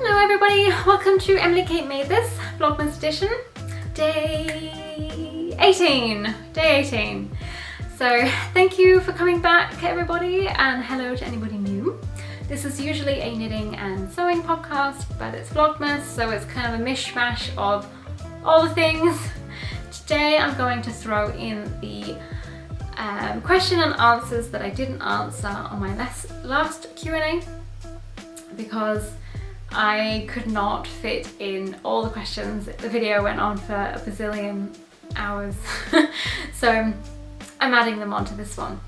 Hello everybody, welcome to Emily Kate Made This Vlogmas edition, day 18. So thank you for coming back everybody, and hello to anybody new. This is usually a knitting and sewing podcast, but it's Vlogmas, so it's kind of a mishmash of all the things. Today I'm going to throw in the question and answers that I didn't answer on my last Q&A, because I could not fit in all the questions. The video went on for a bazillion hours. So I'm adding them onto this one.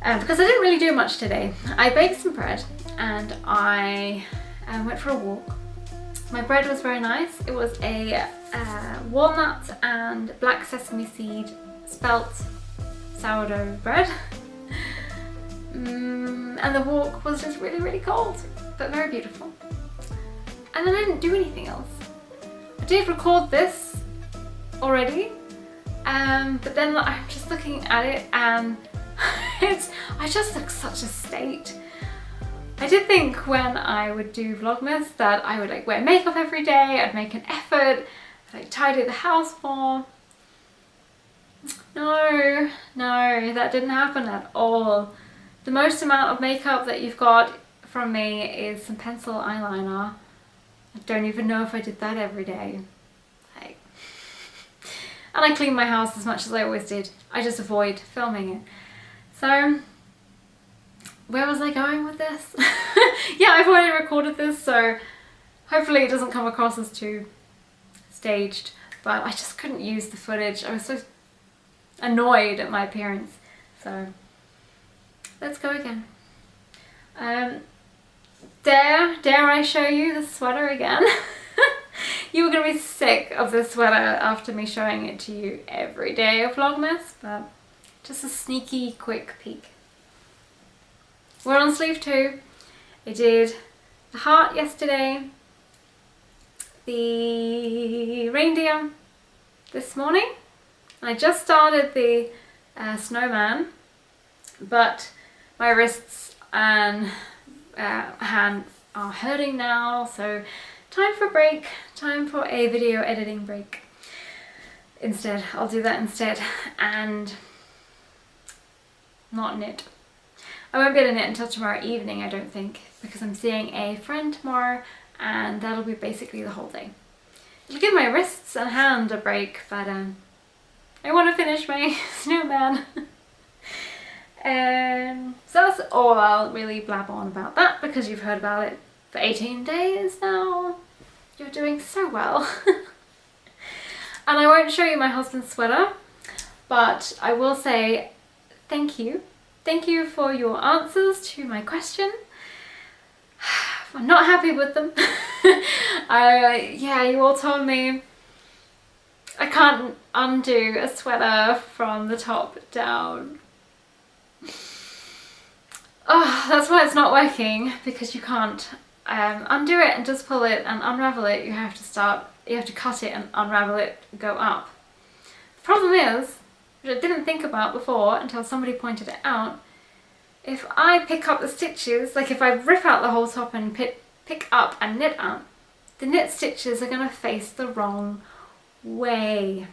Because I didn't really do much today. I baked some bread and I went for a walk. My bread was very nice. It was a walnut and black sesame seed spelt sourdough bread. And the walk was just really cold, but very beautiful. And then I didn't do anything else. I did record this already, but then I'm just looking at it and I just look such a state. I did think when I would do Vlogmas that I would like wear makeup every day, I'd make an effort, I'd like tidy the house more. No, that didn't happen at all. The most amount of makeup that you've got from me is some pencil eyeliner. I don't even know if I did that every day. And I clean my house as much as I always did. I just avoid filming it. So, where was I going with this? Yeah, I've already recorded this, so hopefully it doesn't come across as too staged. But I just couldn't use the footage. I was so annoyed at my appearance. So, let's go again. Dare I show you the sweater again? You were going to be sick of this sweater after me showing it to you every day of Vlogmas, but just a sneaky quick peek. We're on sleeve 2. I did the heart yesterday, the reindeer this morning, and I just started the snowman, but my wrists and hand are hurting now, so time for a break, time for a video editing break instead. I'll do that instead and not knit. I won't be able to knit until tomorrow evening, I don't think, because I'm seeing a friend tomorrow and that'll be basically the whole day. It'll give my wrists and hand a break, but I want to finish my snowman. So that's all I'll really blab on about that, because you've heard about it for 18 days now. You're doing so well. And I won't show you my husband's sweater, but I will say thank you. Thank you for your answers to my question. I'm not happy with them. Yeah, you all told me I can't undo a sweater from the top down. Oh, that's why it's not working, because you can't undo it and just pull it and unravel it. You have to cut it and unravel it, go up. The problem is, which I didn't think about before until somebody pointed it out, if I pick up the stitches, like if I rip out the whole top and pick up and knit up, the knit stitches are going to face the wrong way.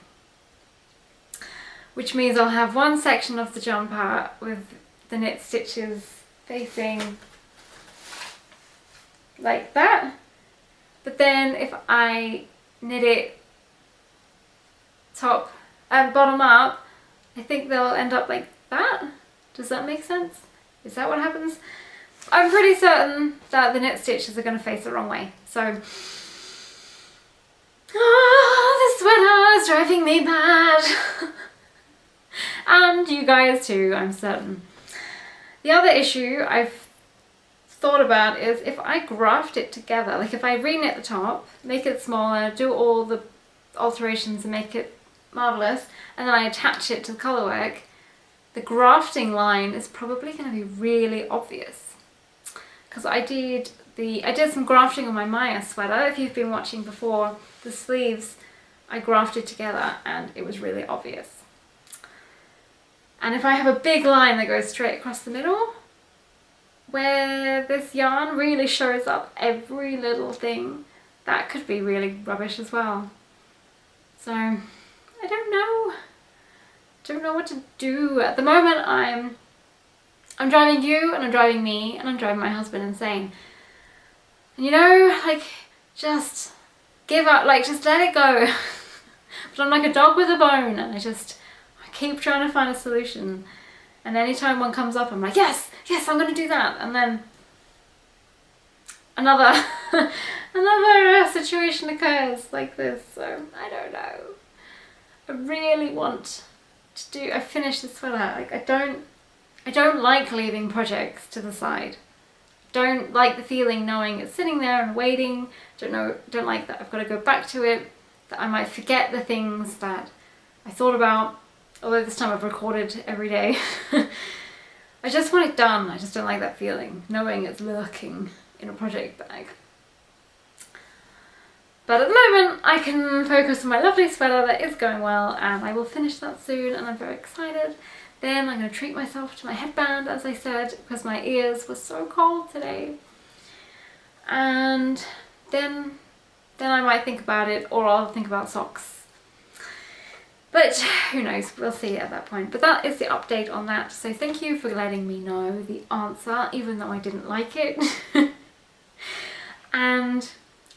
Which means I'll have one section of the jumper with the knit stitches facing like that, but then if I knit it top and bottom up, I think they'll end up like that. Does that make sense? Is that what happens? I'm pretty certain that the knit stitches are going to face the wrong way. So, this sweater is driving me mad. And you guys too, I'm certain. The other issue I've thought about is if I graft it together, like if I re-knit the top, make it smaller, do all the alterations and make it marvellous, and then I attach it to the colourwork, the grafting line is probably going to be really obvious. Because I did some grafting on my Maya sweater. If you've been watching before, the sleeves I grafted together and it was really obvious. And if I have a big line that goes straight across the middle, where this yarn really shows up every little thing, that could be really rubbish as well. So I don't know what to do. At the moment I'm driving you, and I'm driving me, and I'm driving my husband insane. And you know, like, just give up, like, just let it go. But I'm like a dog with a bone, and I keep trying to find a solution. And anytime one comes up, I'm like, yes, I'm gonna do that. And then another another situation occurs like this. So I don't know. I really want to finish this sweater. Like, I don't like leaving projects to the side. Don't like the feeling knowing it's sitting there and waiting. Don't like that I've got to go back to it, that I might forget the things that I thought about. Although this time I've recorded every day. I just want it done. I just don't like that feeling, knowing it's lurking in a project bag. But at the moment I can focus on my lovely sweater that is going well, and I will finish that soon, and I'm very excited. Then I'm going to treat myself to my headband, as I said, because my ears were so cold today. And then I might think about it, or I'll think about socks. But who knows, we'll see at that point. But that is the update on that. So thank you for letting me know the answer, even though I didn't like it. And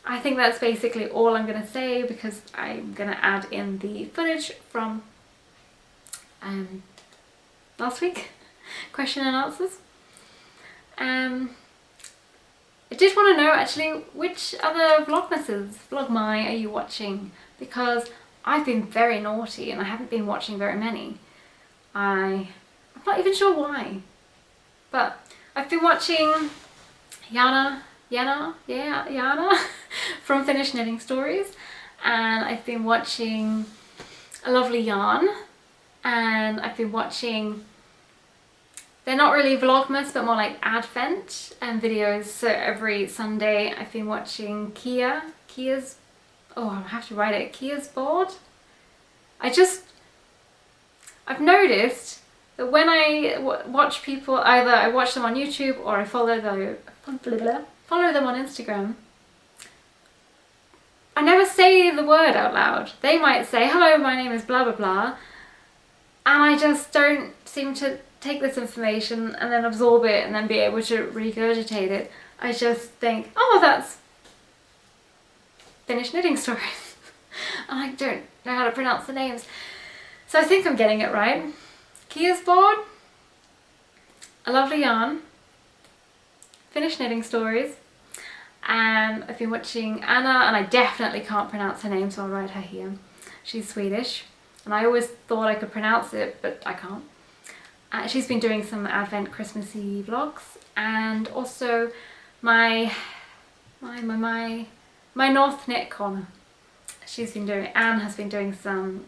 I think that's basically all I'm going to say, because I'm going to add in the footage from last week, question and answers. I did want to know actually, which other Vlogmas are you watching? Because I've been very naughty and I haven't been watching very many. I'm not even sure why, but I've been watching Yana from Finished Knitting Stories, and I've been watching A Lovely Yarn, and I've been watching, they're not really Vlogmas but more like Advent and videos. So every Sunday I've been watching Kia's, oh, I have to write it, Kia's board. I've noticed that when I watch people, either I watch them on YouTube or I follow them on Instagram, I never say the word out loud. They might say, hello, my name is blah blah blah, and I just don't seem to take this information and then absorb it and then be able to regurgitate it. I just think, oh, that's Finished Knitting Stories. And I don't know how to pronounce the names. So I think I'm getting it right. Kia's board, A Lovely Yarn, Finished Knitting Stories, and I've been watching Anna, and I definitely can't pronounce her name, so I'll write her here. She's Swedish, and I always thought I could pronounce it, but I can't. She's been doing some Advent Christmassy vlogs, and also my North Knit Corner. Anne has been doing some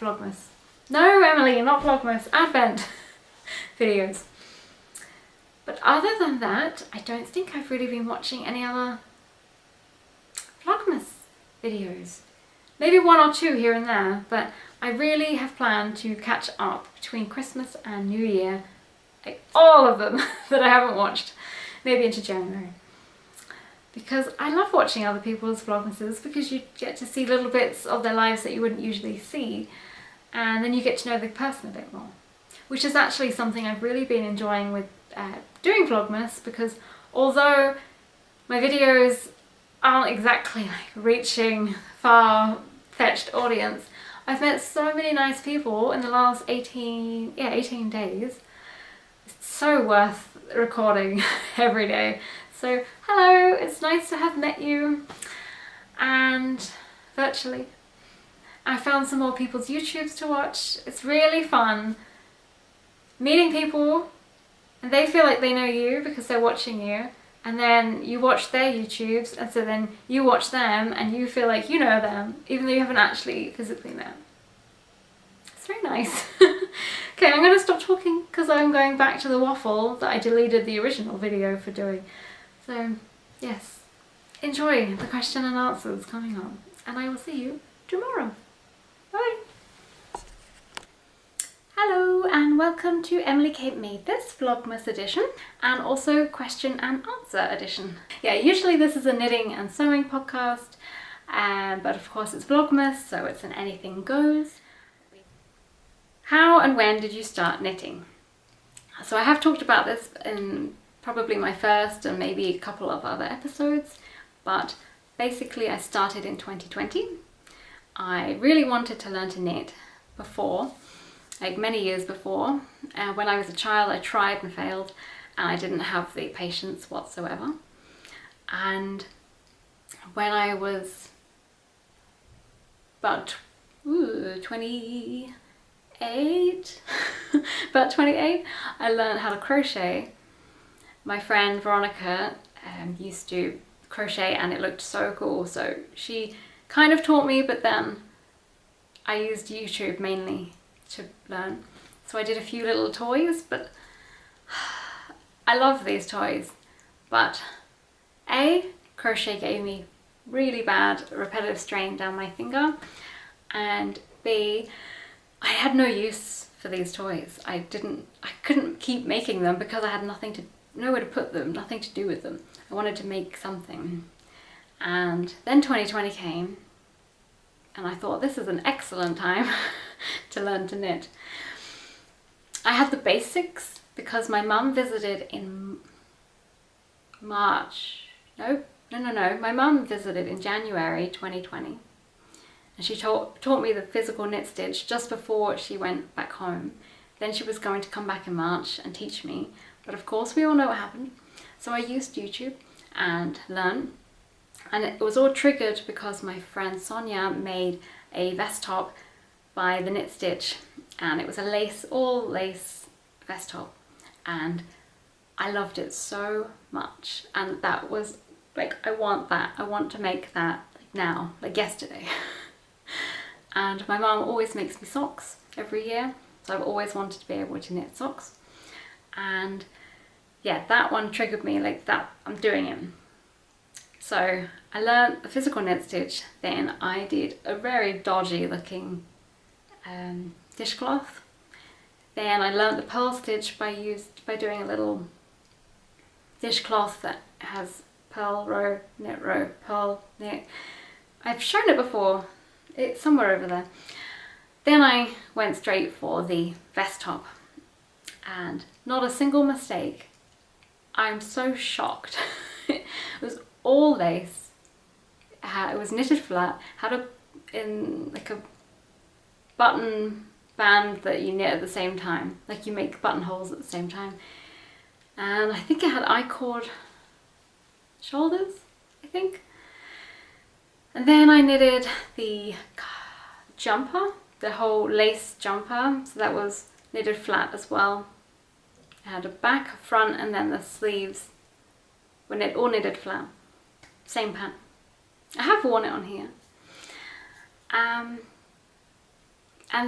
Vlogmas. No, Emily, not Vlogmas, Advent videos. But other than that, I don't think I've really been watching any other Vlogmas videos. Maybe one or two here and there, but I really have planned to catch up between Christmas and New Year, like all of them that I haven't watched, maybe into January. Because I love watching other people's Vlogmases, because you get to see little bits of their lives that you wouldn't usually see, and then you get to know the person a bit more. Which is actually something I've really been enjoying with doing Vlogmas, because although my videos aren't exactly like reaching far-fetched audience, I've met so many nice people in the last 18 days. It's so worth recording every day. So hello, it's nice to have met you, and virtually. I found some more people's YouTubes to watch. It's really fun meeting people and they feel like they know you because they're watching you, and then you watch their YouTubes, and so then you watch them and you feel like you know them even though you haven't actually physically met. It's very nice. Okay, I'm going to stop talking because I'm going back to the waffle that I deleted the original video for doing. So yes, enjoy the question and answers coming up, and I will see you tomorrow. Bye! Hello and welcome welcome to emilykatemadethis Vlogmas edition and also question and answer edition. Yeah, usually this is a knitting and sewing podcast, but of course it's Vlogmas, so it's an anything goes. How and when did you start knitting? So I have talked about this in probably my first and maybe a couple of other episodes, but basically I started in 2020. I really wanted to learn to knit before, like many years before. When I was a child I tried and failed and I didn't have the patience whatsoever. And when I was about 28, about 28, I learned how to crochet. My friend Veronica used to crochet and it looked so cool, so she kind of taught me, but then I used YouTube mainly to learn. So I did a few little toys, but I love these toys. But A, crochet gave me really bad repetitive strain down my finger, and B, I had no use for these toys. I couldn't keep making them because I had nowhere to put them, nothing to do with them. I wanted to make something. And then 2020 came and I thought this is an excellent time to learn to knit. I had the basics because my mum visited in March. No. My mum visited in January 2020. And she taught me the physical knit stitch just before she went back home. Then she was going to come back in March and teach me. But of course we all know what happened. So I used YouTube and learned. And it was all triggered because my friend Sonia made a vest top by the Knit Stitch. And it was a all lace vest top. And I loved it so much. And that was like, I want that. I want to make that now, like yesterday. And my mum always makes me socks every year, so I've always wanted to be able to knit socks. And yeah, that one triggered me, like that, I'm doing it. So I learned the physical knit stitch, then I did a very dodgy looking dishcloth. Then I learned the purl stitch by doing a little dishcloth that has purl row, purl, knit. I've shown it before. It's somewhere over there. Then I went straight for the vest top and not a single mistake. I'm so shocked. It was all lace. It was knitted flat, had like a button band that you knit at the same time, like you make buttonholes at the same time. And I think it had I-cord shoulders, I think. And then I knitted the jumper, the whole lace jumper, so that was knitted flat as well. It had a back, a front, and then the sleeves were all knitted flat. Same pattern. I have worn it on here. And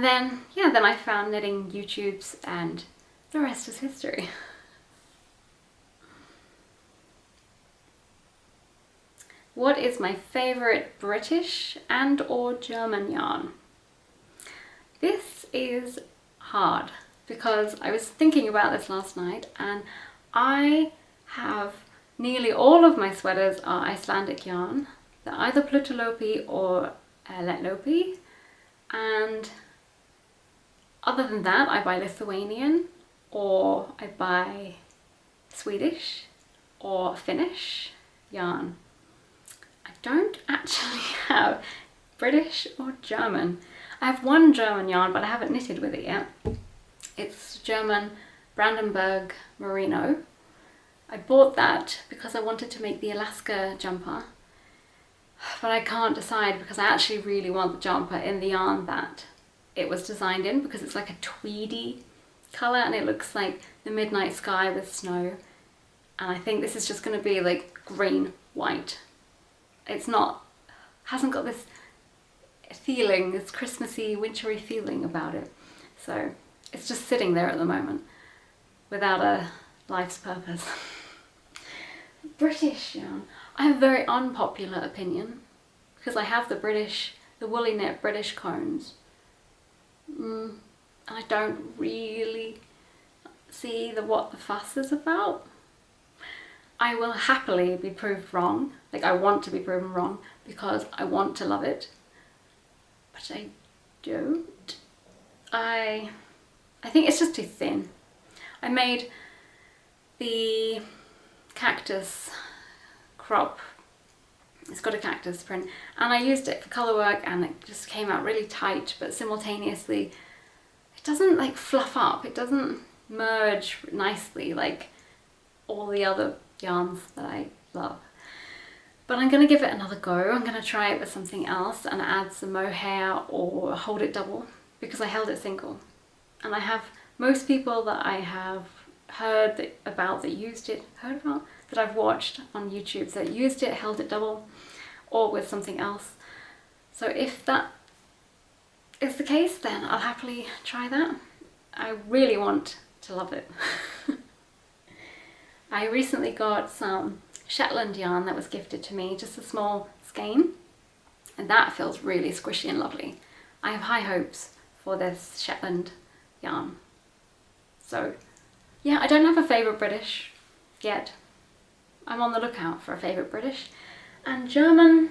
then, yeah, then I found knitting YouTubes and the rest is history. What is my favourite British and or German yarn? This is hard because I was thinking about this last night and I have nearly all of my sweaters are Icelandic yarn. They're either Plutalopi or Letlopi, and other than that I buy Lithuanian or I buy Swedish or Finnish yarn. I don't actually have British or German. I have one German yarn, but I haven't knitted with it yet. It's German Brandenburg Merino. I bought that because I wanted to make the Alaska jumper, but I can't decide because I actually really want the jumper in the yarn that it was designed in, because it's like a tweedy colour and it looks like the midnight sky with snow. And I think this is just going to be like green, white. It's not, hasn't got this feeling, this Christmassy, wintry feeling about it. So it's just sitting there at the moment without a life's purpose. British yarn. I have a very unpopular opinion because I have the woolly knit British cones. I don't really see what the fuss is about. I will happily be proved wrong. Like, I want to be proven wrong because I want to love it, but I don't. I think it's just too thin. I made the cactus crop. It's got a cactus print, and I used it for colour work, and it just came out really tight, but simultaneously it doesn't like fluff up, it doesn't merge nicely like all the other yarns that I love. But I'm going to give it another go. I'm going to try it with something else and add some mohair or hold it double, because I held it single. And I have most people that I have heard about that used it, that I've watched on YouTube that used it, held it double, or with something else. So if that is the case, then I'll happily try that. I really want to love it. I recently got some Shetland yarn that was gifted to me, just a small skein, and that feels really squishy and lovely. I have high hopes for this Shetland yarn. So yeah, I don't have a favourite British yet. I'm on the lookout for a favourite British. And German,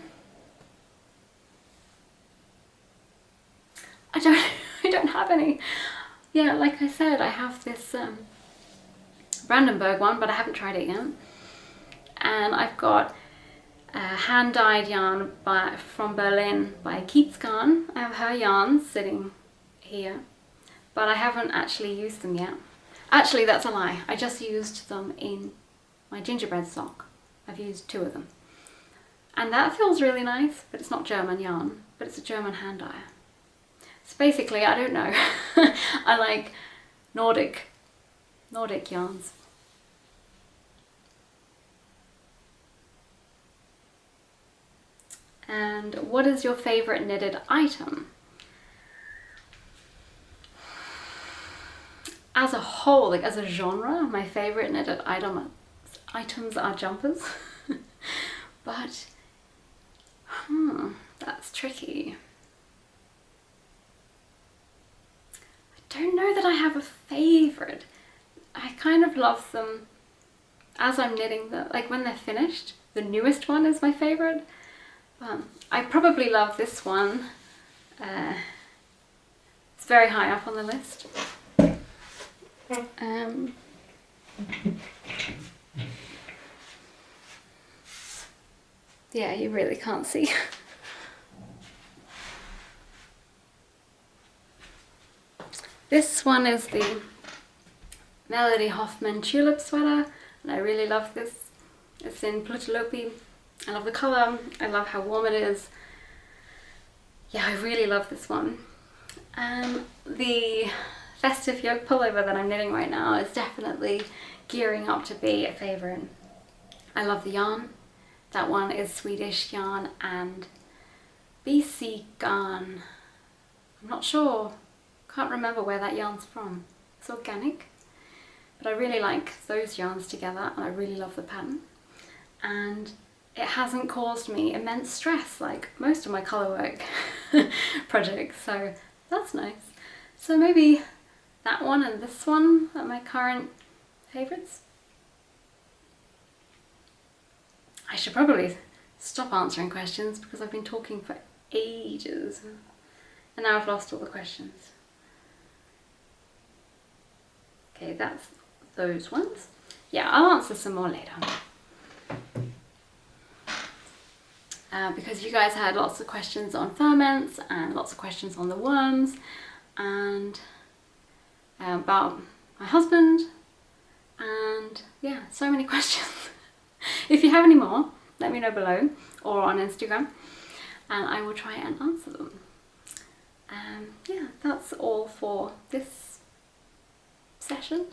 I don't have any. Yeah, like I said, I have this Brandenburg one, but I haven't tried it yet. And I've got a hand-dyed yarn from Berlin by Keatsgarn. I have her yarns sitting here, but I haven't actually used them yet. Actually, that's a lie. I just used them in my gingerbread sock. I've used 2 of them. And that feels really nice, but it's not German yarn, but it's a German hand dyer. So basically, I don't know. I like Nordic yarns. And what is your favourite knitted item? As a whole, like as a genre, my favourite knitted items are jumpers. But, that's tricky. I don't know that I have a favourite. I kind of love them as I'm knitting them, like when they're finished. The newest one is my favourite. I probably love this one. It's very high up on the list. Yeah, you really can't see. This one is the Melody Hoffman tulip sweater, and I really love this. It's in Plutalopi. I love the colour, I love how warm it is. Yeah, I really love this one. The festive yoke pullover that I'm knitting right now is definitely gearing up to be a favourite. I love the yarn. That one is Swedish yarn and BC garn. I'm not sure, can't remember where that yarn's from. It's organic, but I really like those yarns together, and I really love the pattern. And it hasn't caused me immense stress like most of my colour work projects, so that's nice. So maybe that one and this one are my current favourites. I should probably stop answering questions because I've been talking for ages and now I've lost all the questions. Okay, that's those ones. Yeah, I'll answer some more later. Because you guys had lots of questions on ferments and lots of questions on the worms and about my husband, and yeah, so many questions. If you have any more, let me know below or on Instagram and I will try and answer them. Yeah, that's all for this session.